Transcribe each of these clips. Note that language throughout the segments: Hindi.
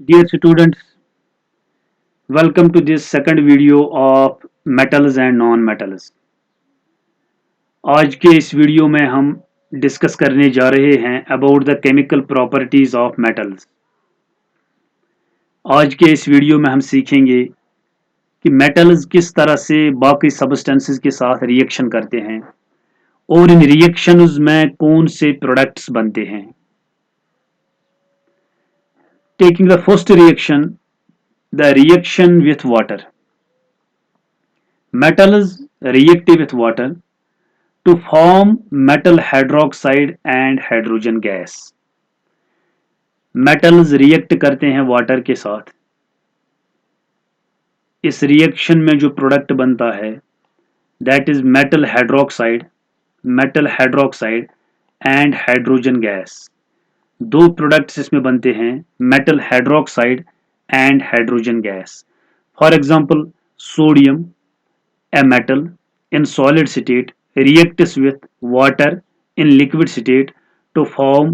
Dear students, welcome to this second video of metals and non-metals. आज के इस वीडियो में हम डिस्कस करने जा रहे हैं about the chemical properties of metals. आज के इस वीडियो में हम सीखेंगे कि मेटल्स किस तरह से बाकी सब्सटेंसेस के साथ रिएक्शन करते हैं और इन रिएक्शंस में कौन से प्रोडक्ट्स बनते हैं। Taking the first reaction, the reaction with water. Metals react with water to form metal hydroxide and hydrogen gas. Metals react करते हैं वाटर के साथ। इस रिएक्शन में जो प्रोडक्ट बनता है that is metal hydroxide and hydrogen gas. दो प्रोडक्ट्स इसमें बनते हैं, metal hydroxide and hydrogen gas. For example, sodium, a metal in solid state reacts with water in liquid state to form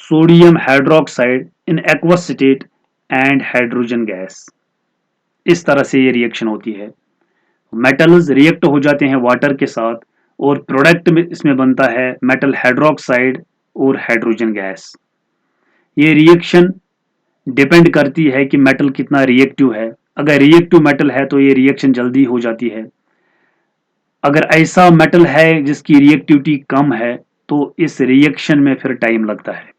sodium hydroxide in aqueous state and hydrogen gas। इस तरह से ये रिएक्शन होती है। मेटल्स रिएक्ट हो जाते हैं वाटर के साथ और प्रोडक्ट में इसमें बनता है मेटल हाइड्रोक्साइड और हाइड्रोजन गैस। ये रिएक्शन डिपेंड करती है कि मेटल कितना रिएक्टिव है। अगर रिएक्टिव मेटल है तो ये रिएक्शन जल्दी हो जाती है। अगर ऐसा मेटल है जिसकी रिएक्टिविटी कम है तो इस रिएक्शन में फिर टाइम लगता है।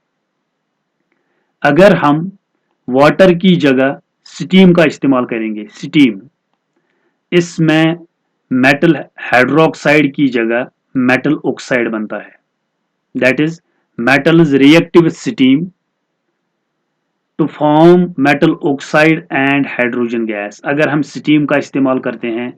अगर हम वाटर की जगह स्टीम का इस्तेमाल करेंगे, स्टीम, इसमें मेटल हाइड्रोक्साइड की जगह मेटल ऑक्साइड बनता है। That is metals react with steam to form metal oxide and hydrogen gas. अगर हम स्टीम का इस्तेमाल करते हैं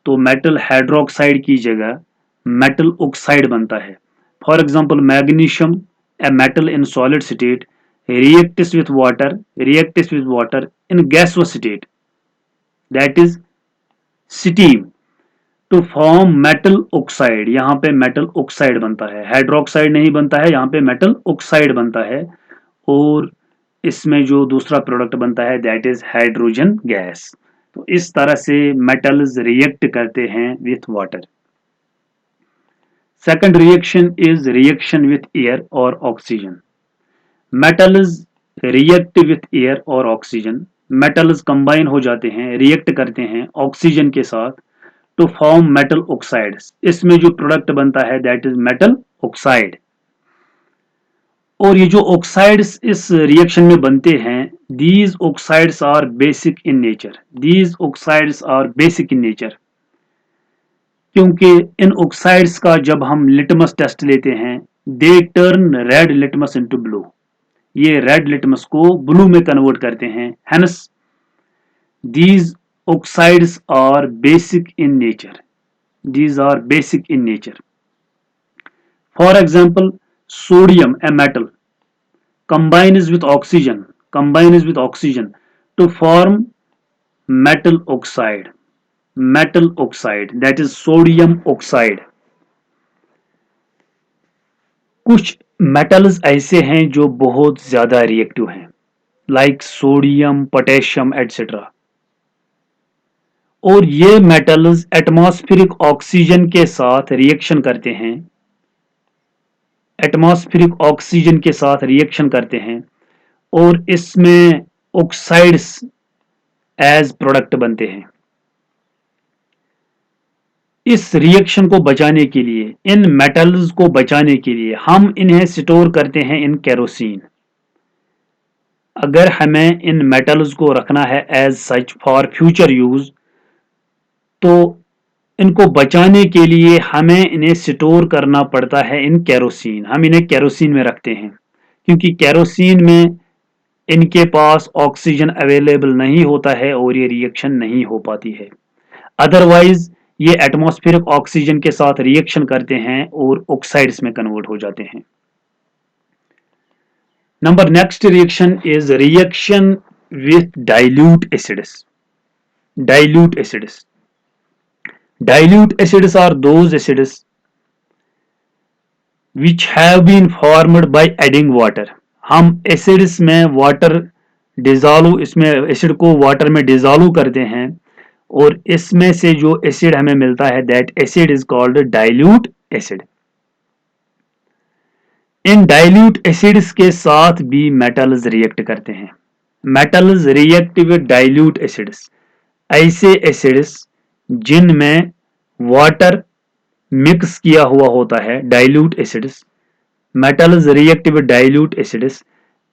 तो मेटल हाइड्रोक्साइड की जगह मेटल ऑक्साइड बनता है। For example, magnesium, a metal in solid state reacts with water in gaseous state, that is steam, to form metal oxide। यहाँ पे मेटल ऑक्साइड बनता है, हाइड्रोक्साइड नहीं बनता है, यहाँ पे मेटल ऑक्साइड बनता है और इसमें जो दूसरा प्रोडक्ट बनता है दैट इज हाइड्रोजन गैस। तो इस तरह से मेटल्स रिएक्ट करते हैं with water. Second reaction is reaction with air और oxygen. Metals react with air और ऑक्सीजन। मेटल्स कंबाइन हो जाते हैं, रिएक्ट करते हैं ऑक्सीजन के साथ टू फॉर्म मेटल ऑक्साइड्स। इसमें जो प्रोडक्ट बनता है दैट इज मेटल ऑक्साइड। और ये जो ऑक्साइड्स इस रिएक्शन में बनते हैं, these oxides are basic in nature. These oxides are basic in nature क्योंकि इन ऑक्साइड्स का जब हम लिटमस टेस्ट लेते हैं they turn red litmus into blue. ये रेड लिटमस को ब्लू में कन्वर्ट करते हैं। Hence these oxides are basic in nature. These are basic in nature. For example, sodium, a metal, combines with oxygen to form metal oxide, that is sodium oxide। कुछ मेटल्स ऐसे हैं जो बहुत ज्यादा रिएक्टिव हैं, लाइक सोडियम, पोटेशियम एटसेट्रा। और ये मेटल्स एटमॉस्फेरिक ऑक्सीजन के साथ रिएक्शन करते हैं, एटमॉस्फेरिक ऑक्सीजन के साथ रिएक्शन करते हैं और इसमें ऑक्साइड्स एज प्रोडक्ट बनते हैं। इस रिएक्शन को बचाने के लिए, इन मेटल्स को बचाने के लिए हम इन्हें स्टोर करते हैं इन केरोसिन। अगर हमें इन मेटल्स को रखना है as such for future use तो इनको बचाने के लिए हमें इन्हें स्टोर करना पड़ता है इन केरोसिन। हम इन्हें केरोसिन में रखते हैं क्योंकि केरोसिन में इनके पास ऑक्सीजन अवेलेबल नहीं होता है और ये रिएक्शन नहीं हो पाती है। अदरवाइज ये एटमॉस्फेरिक ऑक्सीजन के साथ रिएक्शन करते हैं और ऑक्साइड्स में कन्वर्ट हो जाते हैं। Number next reaction is reaction with dilute acids. Dilute acids Dilute acids are those acids which have been formed by adding water। हम एसिड्स में वाटर डिजॉल्व, इसमें एसिड को वाटर में डिजॉल्व करते हैं और इसमें से जो एसिड हमें मिलता है that acid is called dilute acid. In dilute acids के साथ भी मेटल्स रिएक्ट करते हैं। Metals react with dilute acids, ऐसे एसिड्स जिनमें वाटर मिक्स किया हुआ होता है, dilute acids, metals react with dilute acids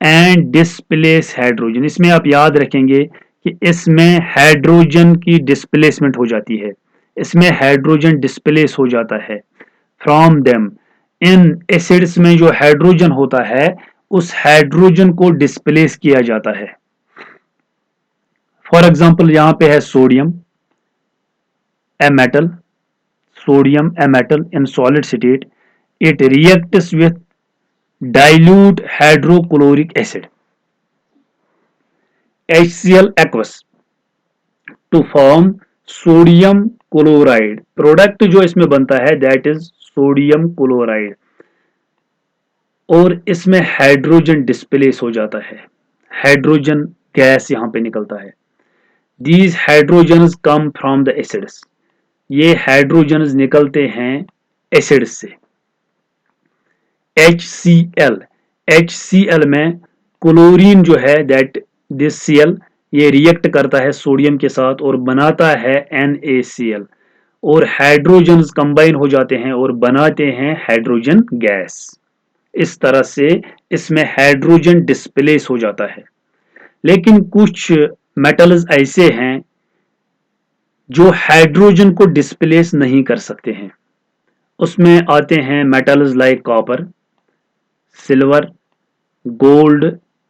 and displace hydrogen. इसमें आप याद रखेंगे कि इसमें हाइड्रोजन की डिस्प्लेसमेंट हो जाती है, इसमें हाइड्रोजन डिस्प्लेस हो जाता है फ्रॉम देम। इन एसिड्स में जो हाइड्रोजन होता है उस हाइड्रोजन को डिस्प्लेस किया जाता है। फॉर एग्जांपल यहां पे है sodium a metal, sodium a metal in solid state, it reacts with dilute hydrochloric acid HCl aqueous to form sodium chloride। Product जो इसमें बनता है दैट इज सोडियम क्लोराइड, और इसमें हाइड्रोजन डिस्प्लेस हो जाता है, हाइड्रोजन गैस यहां पे निकलता है। These hydrogens come from the acids, ये हाइड्रोजन्स निकलते हैं एसिड से। HCl, HCl में क्लोरीन जो है दैट दिस Cl ये रिएक्ट करता है सोडियम के साथ और बनाता है NaCl, और हाइड्रोजन्स कंबाइन हो जाते हैं और बनाते हैं हाइड्रोजन गैस। इस तरह से इसमें हाइड्रोजन डिस्प्लेस हो जाता है। लेकिन कुछ मेटल्स ऐसे हैं जो हाइड्रोजन को डिस्प्लेस नहीं कर सकते हैं, उसमें आते हैं metals like copper, silver, gold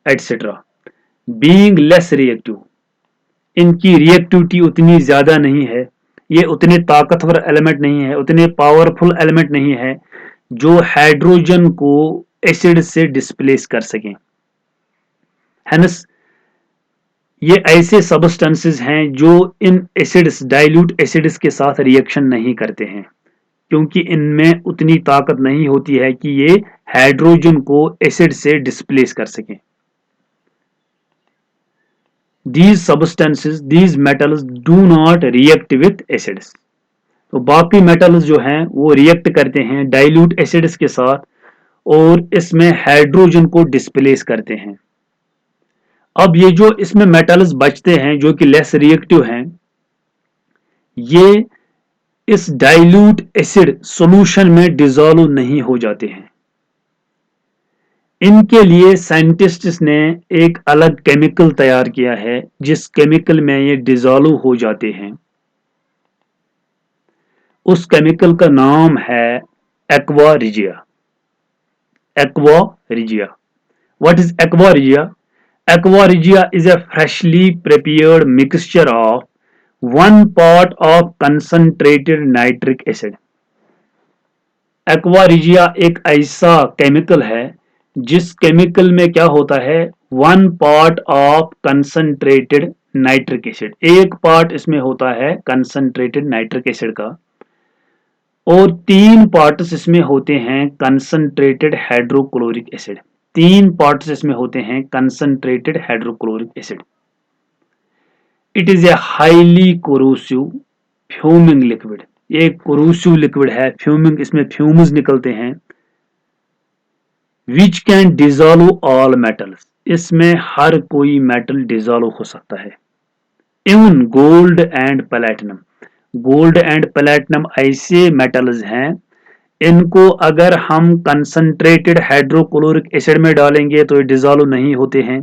etcetera. Being less reactive, इनकी रिएक्टिविटी उतनी ज्यादा नहीं है, ये उतने ताकतवर एलिमेंट नहीं है, उतने पावरफुल एलिमेंट नहीं है जो हाइड्रोजन को एसिड से डिस्प्लेस कर सकें। हेंस ये ऐसे सब्सटेंसेस हैं जो इन एसिड्स, डाइल्यूट एसिड्स के साथ रिएक्शन नहीं करते हैं, क्योंकि इनमें उतनी ताकत नहीं होती है कि ये हाइड्रोजन को एसिड से डिस्प्लेस कर सकें। These substances, these metals do not react with acids। तो बाकी मेटल्स जो हैं वो रिएक्ट करते हैं डाइल्यूट एसिड्स के साथ और इसमें हाइड्रोजन को डिस्प्लेस करते हैं। अब ये जो इसमें मेटल्स बचते हैं जो कि लेस रिएक्टिव हैं, ये इस डाइल्यूट एसिड सॉल्यूशन में डिसॉल्व नहीं हो जाते हैं। इनके लिए साइंटिस्ट्स ने एक अलग केमिकल तैयार किया है जिस केमिकल में ये डिसॉल्व हो जाते हैं। उस केमिकल का नाम है aqua regia. Aqua regia, what is aqua regia? Aqua regia is a freshly prepared mixture of 1 part of concentrated nitric acid। Aqua regia एक ऐसा केमिकल है जिस केमिकल में क्या होता है, 1 part of concentrated nitric acid, एक पार्ट इसमें होता है concentrated nitric acid का, और 3 पार्ट्स इसमें होते हैं concentrated hydrochloric acid। 3 पार्ट्स इसमें होते हैं concentrated hydrochloric acid. It is a highly corrosive fuming liquid, ये कोरोसिव लिक्विड है, फ्यूमिंग, इसमें फ्यूम्स निकलते हैं। Which can dissolve all metals, इसमें हर कोई मेटल डिसॉल्व हो सकता है। Even gold and platinum, gold and platinum ऐसे मेटल्स हैं इनको अगर हम कंसंट्रेटेड हाइड्रोक्लोरिक एसिड में डालेंगे तो ये डिसॉल्व नहीं होते हैं,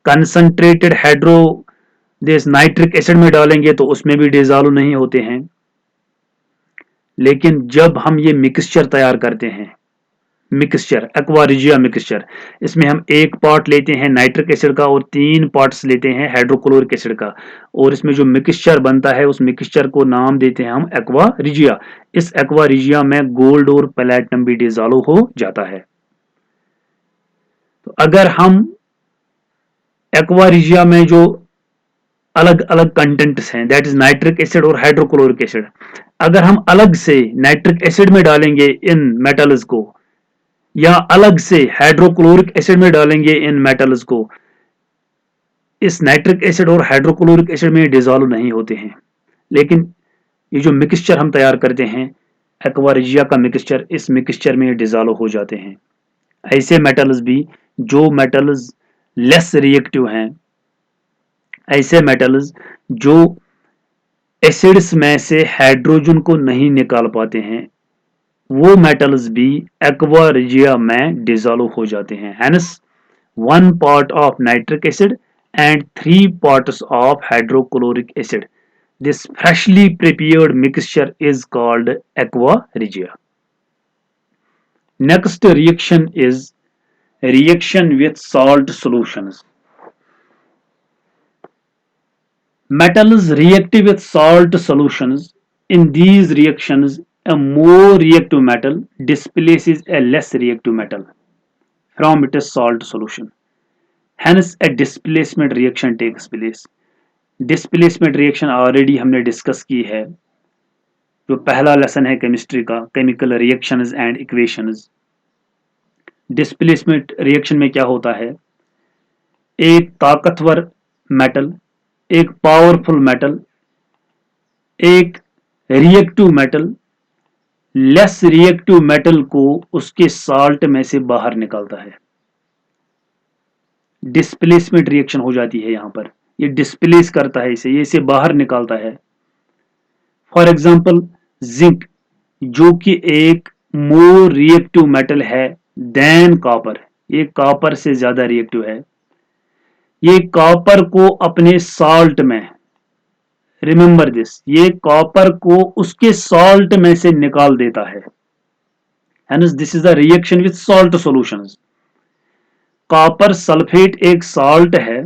कंसंट्रेटेड नाइट्रिक एसिड में डालेंगे तो उसमें भी डिसॉल्व नहीं होते हैं। लेकिन जब हम ये मिक्सचर तैयार करते हैं, मिक्सचर, एक्वा रिजिया मिक्सचर, इसमें हम 1 पार्ट लेते हैं नाइट्रिक एसिड का और 3 पार्ट्स लेते हैं हाइड्रोक्लोरिक एसिड का, और इसमें जो मिक्सचर बनता है उस मिक्सचर को नाम देते हैं हम एक्वा रिजिया। इस एक्वा रिजिया में गोल्ड और प्लैटिनम भी डिसॉल्व हो जाता है। तो अगर हम एक्वा रिजिया में जो अलग अलग कंटेंट्स हैं दैट इज नाइट्रिक एसिड और हाइड्रोक्लोरिक एसिड, अगर हम अलग से नाइट्रिक एसिड में डालेंगे इन मेटल्स को या अलग से हाइड्रोक्लोरिक एसिड में डालेंगे इन मेटल्स को, इस नाइट्रिक एसिड और हाइड्रोक्लोरिक एसिड में डिसॉल्व नहीं होते हैं, लेकिन ये जो मिक्सचर हम तैयार करते हैं एक्वा रिजिया का मिक्सचर, इस मिक्सचर में डिसॉल्व हो जाते हैं। ऐसे मेटल्स भी जो मेटल्स लेस रिएक्टिव हैं, ऐसे मेटल्स जो एसिड्स में से हाइड्रोजन को नहीं निकाल पाते हैं, वो मेटल्स भी एक्वा रिजिया में डिसॉल्व हो जाते हैं। Hence 1 part of nitric acid and 3 parts of hydrochloric acid. This freshly prepared mixture is called aqua regia. Next reaction is reaction with salt solutions. Metals react with salt solutions. In these reactions, a more reactive metal displaces a less reactive metal from its salt solution. Hence, a displacement reaction takes place. Displacement reaction already हमने डिस्कस की है, जो पहला लेसन है केमिस्ट्री का, chemical reactions and equations. Displacement reaction में क्या होता है, एक ताकतवर मेटल, एक पावरफुल मेटल, एक reactive metal less reactive metal को उसके साल्ट में से बाहर निकालता है। डिस्प्लेसमेंट रिएक्शन हो जाती है यहां पर, ये डिस्प्लेस करता है इसे, ये इसे बाहर निकालता है। फॉर एग्जाम्पल जिंक, जो कि एक मोर रिएक्टिव मेटल है देन कॉपर, ये कॉपर से ज्यादा रिएक्टिव है। ये कॉपर को अपने साल्ट में, रिमेंबर दिस, ये कॉपर को उसके साल्ट में से निकाल देता है। Hence this is the reaction with salt solutions. Copper sulphate एक साल्ट है,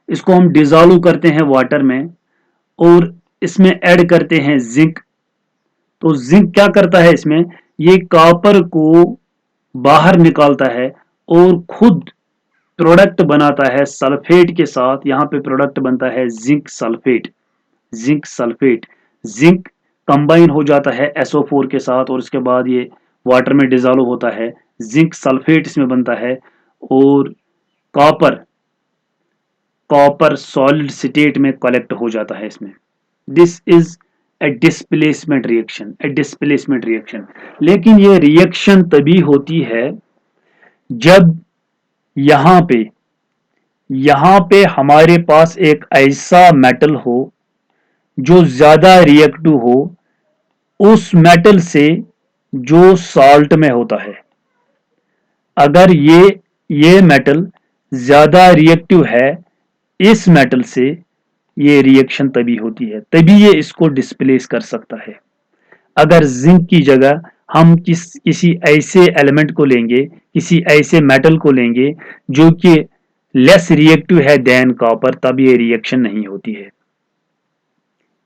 इसको हम डिसॉल्व करते हैं वाटर में और इसमें ऐड करते हैं जिंक। तो जिंक क्या करता है इसमें, ये कॉपर को बाहर निकालता है और खुद प्रोडक्ट बनाता है सल्फेट के साथ। यहां पे प्रोडक्ट बनता है zinc sulphate. Zinc sulphate, zinc combine हो जाता है SO4 के साथ और उसके बाद ये वाटर में डिसॉल्व होता है, जिंक सल्फेट इसमें बनता है और कॉपर, कॉपर सॉलिड स्टेट में कलेक्ट हो जाता है इसमें। This is a displacement reaction, A displacement reaction. लेकिन ये रिएक्शन तभी होती है जब यहां पे हमारे पास एक ऐसा मेटल हो जो ज्यादा रिएक्टिव हो उस मेटल से जो साल्ट में होता है। अगर ये मेटल ज्यादा रिएक्टिव है इस मेटल से, ये रिएक्शन तभी होती है, तभी ये इसको डिस्प्लेस कर सकता है। अगर जिंक की जगह हम किसी ऐसे एलिमेंट को लेंगे, किसी ऐसे मेटल को लेंगे जो कि लेस रिएक्टिव है देन कॉपर, तब ये रिएक्शन नहीं होती है।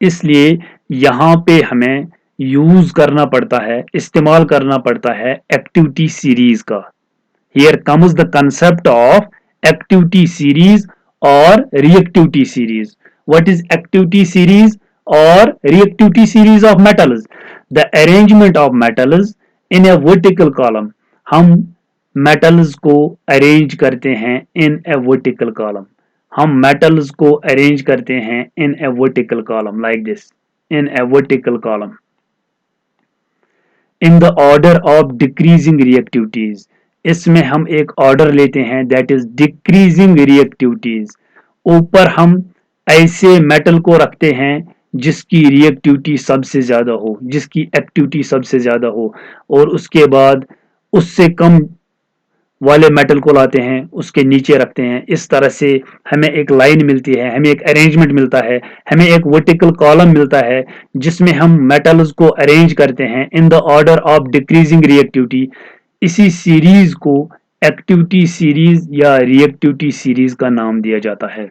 इसलिए यहां पे हमें यूज करना पड़ता है, इस्तेमाल करना पड़ता है एक्टिविटी सीरीज का। Here comes the concept of activity series or reactivity series. What is activity series or reactivity series of metals? The arrangement of metals in a vertical column. हम metals को arrange करते हैं in a vertical column. हम metals को arrange करते हैं in a vertical column like this, in a vertical column. In the order of decreasing reactivities. इसमें हम एक ऑर्डर लेते हैं दैट इज डिक्रीजिंग रिएक्टिविटीज। ऊपर हम ऐसे मेटल को रखते हैं जिसकी रिएक्टिविटी सबसे ज्यादा हो, जिसकी एक्टिविटी सबसे ज्यादा हो, और उसके बाद उससे कम वाले मेटल को लाते हैं, उसके नीचे रखते हैं। इस तरह से हमें एक लाइन मिलती है, हमें एक अरेंजमेंट मिलता है, हमें एक वर्टिकल कॉलम मिलता है जिसमें हम मेटल्स को अरेंज करते हैं in the order of decreasing reactivity. इसी सीरीज को एक्टिविटी सीरीज या रिएक्टिविटी सीरीज का नाम दिया जाता है।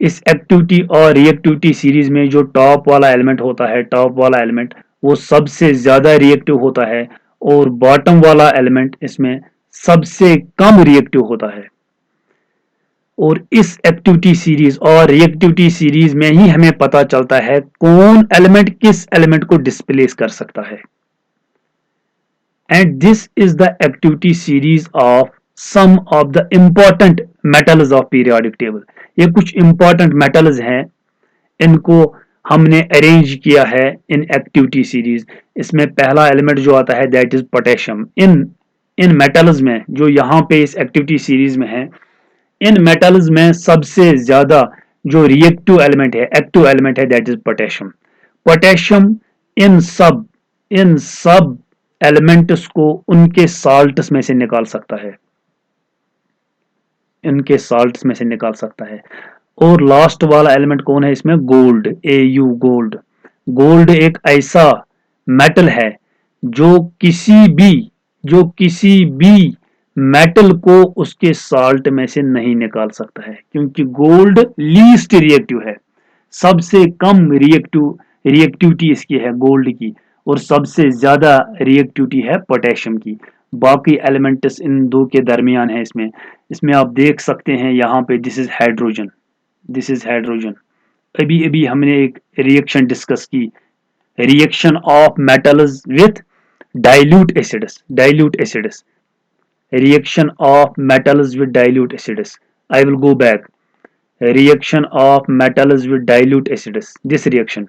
इस एक्टिविटी और रिएक्टिविटी सीरीज में जो टॉप वाला एलिमेंट होता है, टॉप वाला एलिमेंट वो सबसे ज्यादा रिएक्टिव होता है और बॉटम वाला एलिमेंट इसमें सबसे कम रिएक्टिव होता है। और इस एक्टिविटी सीरीज और रिएक्टिविटी सीरीज में ही हमें पता चलता है कौन एलिमेंट किस एलिमेंट को डिस्प्लेस कर सकता है। And this is the activity series of some of the important metals of periodic table. ये कुछ इम्पोर्टेंट मेटल्स हैं, इनको हमने अरेंज किया है इन एक्टिविटी सीरीज। इसमें पहला एलिमेंट जो आता है that is potassium. In in metals में जो यहाँ पे इस एक्टिविटी सीरीज में है, इन मेटल्स में सबसे ज्यादा जो रिएक्टिव एलिमेंट है, एक्टिव एलिमेंट है, दैट इज पोटेशियम। पोटेशियम इन सब एलिमेंट्स को उनके साल्ट्स में से निकाल सकता है, इनके साल्ट्स में से निकाल सकता है। और लास्ट वाला एलिमेंट कौन है इसमें? Gold, AU, gold. गोल्ड एक ऐसा मेटल है जो किसी भी मेटल को उसके साल्ट में से नहीं निकाल सकता है, क्योंकि गोल्ड लीस्ट रिएक्टिव है। सबसे कम रिएक्टिविटी इसकी है गोल्ड की, और सबसे ज्यादा रिएक्टिविटी है पोटेशियम की। बाकी एलिमेंट्स इन दो के दरमियान है। इसमें इसमें आप देख सकते हैं यहाँ पे this is hydrogen, this is hydrogen. अभी अभी हमने एक रिएक्शन डिस्कस की, reaction of metals with dilute acids, reaction of metals with dilute acids. I will go back. Reaction of metals with dilute acids. This reaction.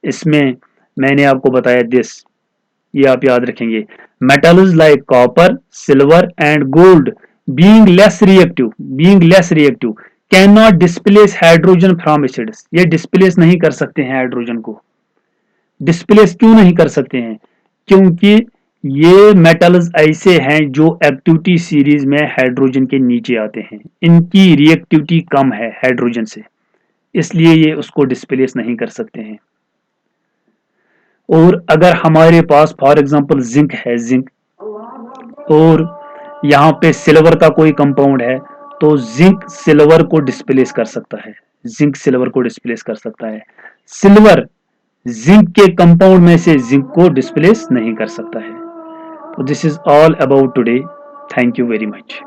इसमें मैंने आपको बताया this, ये आप याद रखेंगे। Metals like copper, silver and gold being less reactive cannot displace hydrogen from acids. ये displace नहीं कर सकते हैं हाइड्रोजन को। डिस्प्लेस क्यों नहीं कर सकते हैं? क्योंकि ये मेटल्स ऐसे हैं जो एक्टिविटी सीरीज में हाइड्रोजन के नीचे आते हैं, इनकी रिएक्टिविटी कम है हाइड्रोजन से, इसलिए ये उसको डिस्प्लेस नहीं कर सकते हैं। और अगर हमारे पास फॉर एग्जांपल जिंक है, जिंक, और यहाँ पे सिल्वर का कोई कंपाउंड है, तो जिंक सिल्वर को डिस्प्लेस कर सकता है, जिंक सिल्वर को डिस्प्लेस कर सकता है। सिल्वर जिंक के कंपाउंड में से जिंक को डिस्प्लेस नहीं कर सकता है। तो this is all about today. Thank you very much.